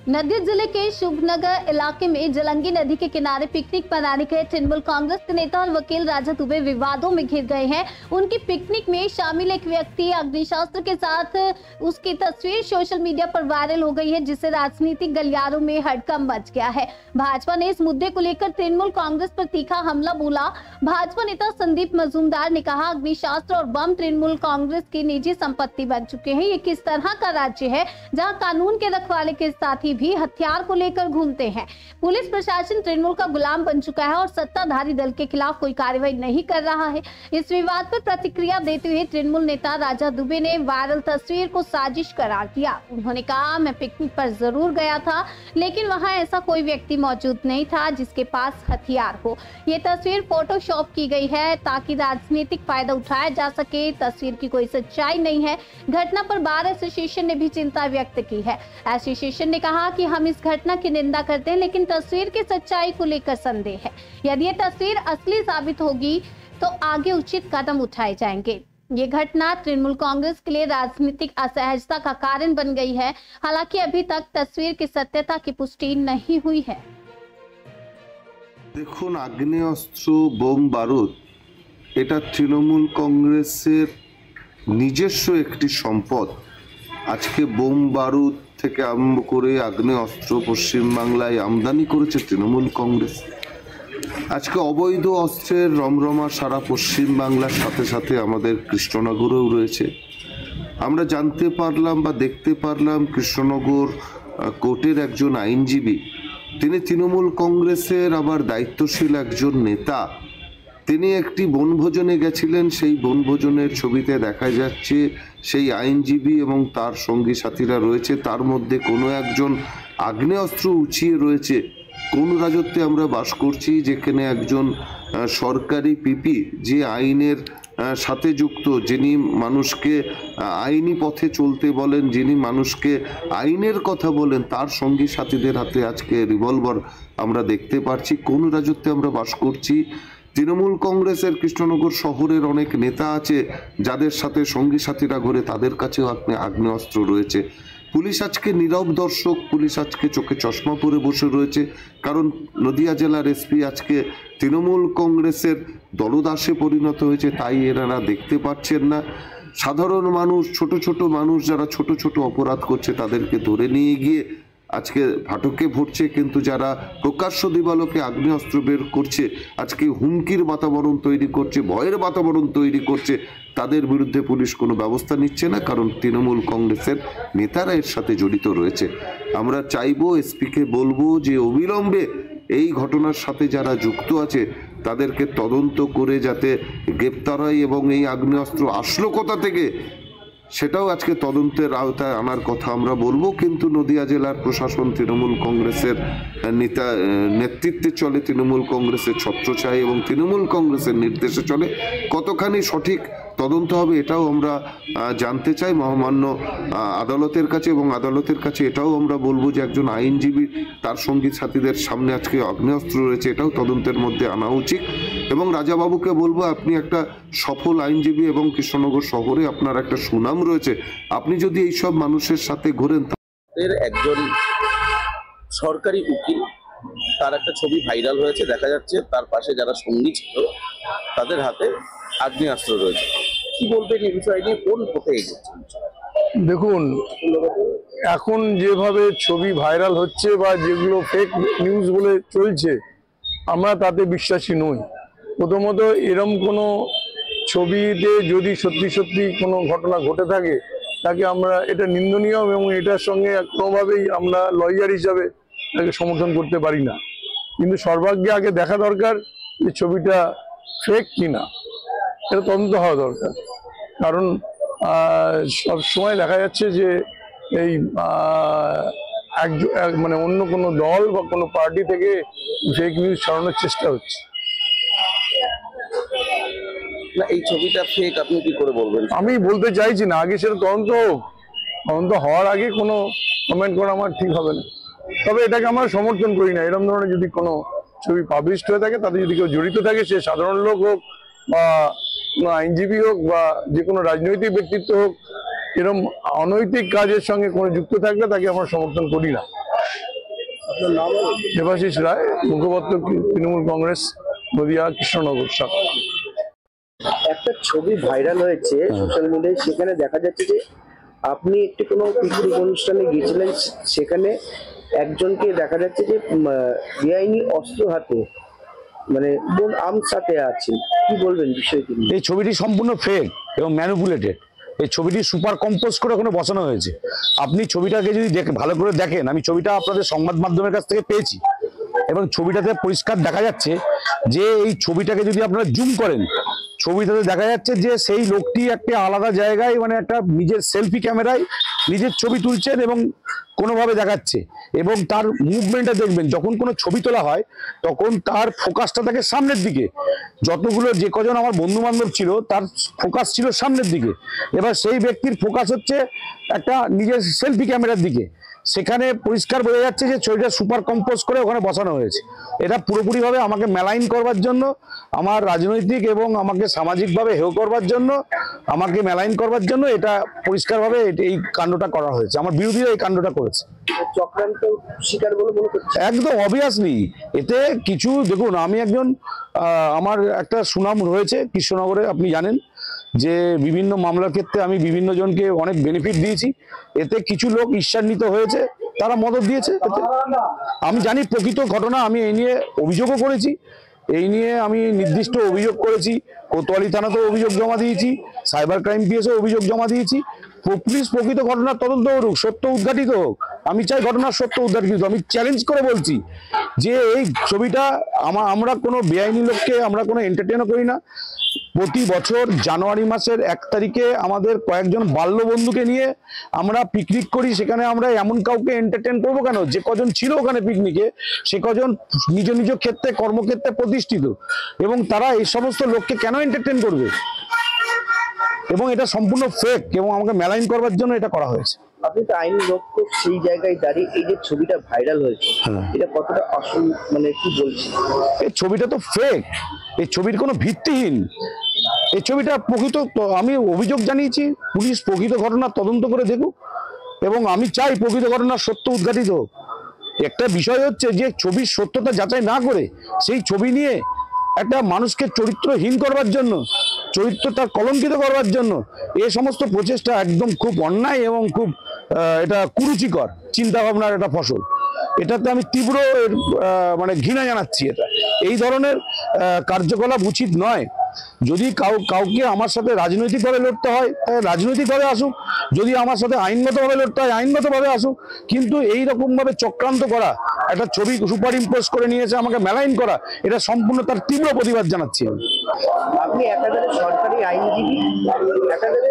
नदिया जिले के शुभनगर इलाके में जलंगी नदी के किनारे पिकनिक मनाने गए तृणमूल कांग्रेस के नेता और वकील राजा दुबे विवादों में घिर गए हैं। उनकी पिकनिक में शामिल एक व्यक्ति अग्निशस्त्र के साथ उसकी तस्वीर सोशल मीडिया पर वायरल हो गई है, जिससे राजनीतिक गलियारों में हड़कंप मच गया है। भाजपा ने इस मुद्दे को लेकर तृणमूल कांग्रेस पर तीखा हमला बोला। भाजपा नेता संदीप मजूमदार ने कहा, अग्निशस्त्र और बम तृणमूल कांग्रेस की निजी संपत्ति बन चुके हैं। ये किस तरह का राज्य है जहाँ कानून के रखवाले के साथ ही भी हथियार को लेकर घूमते हैं। पुलिस प्रशासन तृणमूल का गुलाम बन चुका है और सत्ताधारी दल के खिलाफ कोई कार्रवाई नहीं कर रहा है। इस विवाद पर प्रतिक्रिया देते हुए तृणमूल नेता राजा दुबे ने वायरल तस्वीर को साजिश करार दिया। उन्होंने कहा, मैं पिकनिक पर जरूर गया था, लेकिन वहां ऐसा कोई व्यक्ति मौजूद नहीं था जिसके पास हथियार हो। ये तस्वीर फोटोशॉप की गई है ताकि राजनीतिक फायदा उठाया जा सके। तस्वीर की कोई सच्चाई नहीं है। घटना पर बार एसोसिएशन ने भी चिंता व्यक्त की है। एसोसिएशन ने कहा कि हम इस घटना की निंदा करते हैं, लेकिन तस्वीर की सच्चाई को लेकर संदेह है। यदि ये तस्वीर असली साबित होगी तो आगे उचित कदम उठाए जाएंगे। ये घटना तृणमूल कांग्रेस के लिए राजनीतिक असहजता का कारण बन गई है। हालांकि अभी तक तस्वीर की सत्यता की पुष्टि नहीं हुई है। দেখুন, আগ্নেয়াস্ত্র বোম বারুদ এটা তৃণমূল কংগ্রেসের নিজস্ব একটি সম্পদ। আজকে বোম বারুদ থেকে আরম্ভ করে আগ্নেয়াস্ত্র পশ্চিমবাংলায় আমদানি করেছে তৃণমূল কংগ্রেস। আজকে অবৈধ অস্ত্রের রমরমা সারা পশ্চিমবাংলার সাথে সাথে আমাদের কৃষ্ণনগরেও রয়েছে। আমরা জানতে পারলাম বা দেখতে পারলাম কৃষ্ণনগর কোর্টের একজন আইনজীবী, তিনি তৃণমূল কংগ্রেসের আবার দায়িত্বশীল একজন নেতা, তিনি একটি বনভোজনে গেছিলেন। সেই বনভোজনের ছবিতে দেখা যাচ্ছে সেই আইনজীবী এবং তার সঙ্গী সাথীরা রয়েছে, তার মধ্যে কোনো একজন আগ্নেয়াস্ত্র উঁচিয়ে রয়েছে। কোন রাজত্বে আমরা বাস করছি যেখানে একজন সরকারি পিপি, যে আইনের সাথে যুক্ত, যিনি মানুষকে আইনি পথে চলতে বলেন, যিনি মানুষকে আইনের কথা বলেন, তার সঙ্গী সাথীদের হাতে আজকে রিভলভার আমরা দেখতে পাচ্ছি। কোন রাজত্বে আমরা বাস করছি? তৃণমূল কংগ্রেসের কৃষ্ণনগর শহরের অনেক নেতা আছে যাদের সাথে সঙ্গী সাথীরা ঘুরে, তাদের কাছেও আগ্নেয়াস্ত্র রয়েছে। পুলিশ আজকে নীরব দর্শক, পুলিশ আজকে চোখে চশমা পরে বসে রয়েছে, কারণ নদিয়া জেলার এসপি আজকে তৃণমূল কংগ্রেসের দলদাসে পরিণত হয়েছে, তাই এনারা দেখতে পাচ্ছেন না। সাধারণ মানুষ, ছোট ছোট মানুষ যারা ছোট ছোট অপরাধ করছে তাদেরকে ধরে নিয়ে গিয়ে আজকে ফাটকে ভরছে, কিন্তু যারা প্রকাশ্য দিবালোকে আগ্নেয়াস্ত্র বের করছে, আজকে হুমকির বাতাবরণ তৈরি করছে, ভয়ের বাতাবরণ তৈরি করছে, তাদের বিরুদ্ধে পুলিশ কোনো ব্যবস্থা নিচ্ছে না, কারণ তৃণমূল কংগ্রেসের নেতারা এর সাথে জড়িত রয়েছে। আমরা চাইবো, এসপিকে বলবো যে অবিলম্বে এই ঘটনার সাথে যারা যুক্ত আছে তাদেরকে তদন্ত করে যাতে গ্রেপ্তার হয়, এবং এই আগ্নেয়াস্ত্র আসলো কোথা থেকে সেটাও আজকে তদন্তের আওতায় আনার কথা আমরা বলবো। কিন্তু নদিয়া জেলার প্রশাসন তৃণমূল কংগ্রেসের নেতৃত্বে চলে, তৃণমূল কংগ্রেসের ছত্রছায়া এবং তৃণমূল কংগ্রেসের নির্দেশে চলে। কতখানি সঠিক তদন্ত হবে এটাও আমরা জানতে চাই মহামান্য আদালতের কাছে, এবং আদালতের কাছে এটাও আমরা বলবো যে একজন আইনজীবী, তার সঙ্গী সাথীদের সামনে আজকে আগ্নেয়াস্ত্র রয়েছে, এটাও তদন্তের মধ্যে আনা উচিত। এবং রাজাবাবুকে বলবো, আপনি একটা সফল আইনজীবী এবং কৃষ্ণনগর শহরে আপনার একটা সুনাম রয়েছে, আপনি যদি এইসব মানুষের সাথে ঘোরেন। একজন সরকারি উকিল, তার একটা ছবি ভাইরাল হয়েছে, দেখা যাচ্ছে তার পাশে যারা সঙ্গী ছিল তাদের হাতে আগ্নেয়াস্ত্র রয়েছে। কি বলবেন এই বিষয় নিয়ে? কোন পথে এগোচ্ছে? দেখুন, এখন যেভাবে ছবি ভাইরাল হচ্ছে বা যেগুলো ফেক নিউজ বলে চলছে, আমরা তাতে বিশ্বাসী নই। প্রথমত, এরম কোনো ছবিতে যদি সত্যি সত্যি কোনো ঘটনা ঘটে থাকে, তাকে আমরা, এটা নিন্দনীয় এবং এটার সঙ্গে কোনোভাবেই আমরা লয়ার হিসাবে তাকে সমর্থন করতে পারি না। কিন্তু সর্বাগ্যে আগে দেখা দরকার যে ছবিটা ফেক কিনা, এটা তদন্ত হওয়া দরকার। কারণ সব সময় দেখা যাচ্ছে যে এই মানে অন্য কোনো দল বা কোনো পার্টি থেকে ফেক নিউজ ছড়ানোর চেষ্টা হচ্ছে। না, এই ছবিটা ফেক আপনি কি করে বলবেন? আমি বলতে চাইছি না, আগে সেটা তদন্ত হোক। তদন্ত হওয়ার আগে কোনো কমেন্ট করা আমার ঠিক হবে না। তবে এটাকে আমরা সমর্থন করি না। এরকম ধরনের যদি কোনো ছবি পাবলিশ হয়ে থাকে, তাতে যদি কেউ জড়িত থাকে, সে সাধারণ লোক হোক বা কোনো আইনজীবী হোক বা যে কোনো রাজনৈতিক ব্যক্তিত্ব হোক, এরকম অনৈতিক কাজের সঙ্গে কোনো যুক্ত থাকলে তাকে আমরা সমর্থন করি না। দেবাশিস রায়, মুখপাত্র তৃণমূল কংগ্রেস নদিয়া কৃষ্ণনগর শাখা। একটা ছবি ভাইরাল হয়েছে সোশ্যাল মিডিয়ায়, সেখানে দেখা যাচ্ছে যে আপনি একটি কোনো পিকনিক অনুষ্ঠানে গিয়েছিলেন, সেখানে একজনকে দেখা যাচ্ছে যে বেআইনি অস্ত্র হাতে, মানে কোন আর্মস হাতে আছে, কি বলবেন বিষয়টি? এই ছবিটি সম্পূর্ণ ফেক এবং ম্যানিপুলেটেড। এই ছবিটি সুপার কম্পোজ করে ওখানে বসানো হয়েছে। আপনি ছবিটাকে যদি ভালো করে দেখেন, আমি ছবিটা আপনাদের সংবাদ মাধ্যমের কাছ থেকে পেয়েছি, এবং ছবিটাতে পরিষ্কার দেখা যাচ্ছে যে এই ছবিটাকে যদি আপনারা জুম করেন, ছবিটাতে দেখা যাচ্ছে যে সেই লোকটি একটা আলাদা জায়গায়, মানে একটা নিজের সেলফি ক্যামেরায় নিজের ছবি তুলছেন এবং কোনোভাবে দেখাচ্ছে। এবং তার মুভমেন্টটা দেখবেন, যখন কোনো ছবি তোলা হয় তখন তার ফোকাসটা থাকে সামনের দিকে। যতগুলো যে কজন আমার বন্ধু বান্ধব ছিল তার ফোকাস ছিল সামনের দিকে, এবার সেই ব্যক্তির ফোকাস হচ্ছে একটা নিজের সেলফি ক্যামেরার দিকে। সেখানে পরিষ্কার বোঝা যাচ্ছে যে ছবিটা সুপার কম্পোজ করে ওখানে বসানো হয়েছে। এটা পুরোপুরিভাবে আমাকে মেলাইন করবার জন্য, আমার রাজনৈতিক এবং আমাকে সামাজিকভাবে হেয় করবার জন্য, আমাকে মেলাইন করবার জন্য এটা পরিষ্কারভাবে এই কাণ্ডটা করা হয়েছে। আমার বিরোধীরা এই কাণ্ডটা করেছে। চক্রান্ত শিকার বলে মনে করছে? একদম অবভিয়াসলি। এতে কিছু দেখুন, আমি একজন আমার একটা সুনাম রয়েছে কৃষ্ণনগরে, আপনি জানেন যে বিভিন্ন মামলার ক্ষেত্রে আমি বিভিন্ন জনকে অনেক বেনিফিট দিয়েছি। এতে কিছু লোক ঈর্ষান্বিত হয়েছে, তারা মদত দিয়েছে। আমি জানি প্রকৃত ঘটনা, আমি এই নিয়ে অভিযোগও করেছি, এই নিয়ে আমি নির্দিষ্ট অভিযোগ করেছি, কোতোয়ালি থানাতেও অভিযোগ জমা দিয়েছি, সাইবার ক্রাইম পিএসও অভিযোগ জমা দিয়েছি। পুলিশ প্রকৃত ঘটনার তদন্ত করুক, সত্য উদ্ঘাটিত হোক। আমি চাই ঘটনার সত্য উদ্ঘাটিত। আমি চ্যালেঞ্জ করে বলছি যে এই ছবিটা আমরা কোনো বেআইনি লোককে আমরা কোনো এন্টারটেনও করি না। প্রতি বছর জানুয়ারি মাসের 1 তারিখে আমাদের কয়েকজন বাল্য বন্ধুকে নিয়ে আমরা পিকনিক করি। সেখানে আমরা এমন কাউকে এন্টারটেন করবো কেন? যে কজন ছিল ওখানে পিকনিকে সে কজন নিজ নিজ ক্ষেত্রে কর্মক্ষেত্রে প্রতিষ্ঠিত, এবং তারা এই সমস্ত লোককে কেন এন্টারটেন করবে? এবং এটা সম্পূর্ণ ফেক এবং আমাকে মেলাইন করবার জন্য এটা করা হয়েছে। আপনি তো আইনি রক্ষক, সেই জায়গায় দাঁড়িয়ে এই যে ছবিটা ভাইরাল হয়েছে, এটা কতটা মানে কি বলছি? এই ছবিটা তো ফেক, এই ছবির কোনো ভিত্তিহীন। এই ছবিটা প্রকৃত, আমি অভিযোগ জানিয়েছি, পুলিশ প্রকৃত ঘটনার তদন্ত করে দেখুক, এবং আমি চাই প্রকৃত ঘটনার সত্য উদ্ঘাটিত হোক। একটা বিষয় হচ্ছে যে ছবির সত্যতা যাচাই না করে সেই ছবি নিয়ে একটা মানুষকে চরিত্রহীন করবার জন্য, চরিত্রটা কলঙ্কিত করবার জন্য এই সমস্ত প্রচেষ্টা একদম খুব অন্যায় এবং খুব এটা কুরুচিকর চিন্তা ভাবনার একটা ফসল। এটাতে আমি তীব্র মানে ঘৃণা জানাচ্ছি। এটা এই ধরনের কার্যকলাপ উচিত নয়। যদি কাউকে আমার সাথে রাজনৈতিকভাবে লড়তে হয় তাহলে রাজনৈতিকভাবে আসুক, যদি আমার সাথে আইনগতভাবে লড়তে হয় আইনগতভাবে আসুক, কিন্তু এই রকম ভাবে চক্রান্ত করা, একটা ছবি সুপার ইম্পোজ করে নিয়েছে আমাকে মেলাইন করা, এটা সম্পূর্ণ তার তীব্র প্রতিবাদ জানাচ্ছি। আপনি একাধারে সরকারি আইনজীবী, একাধারে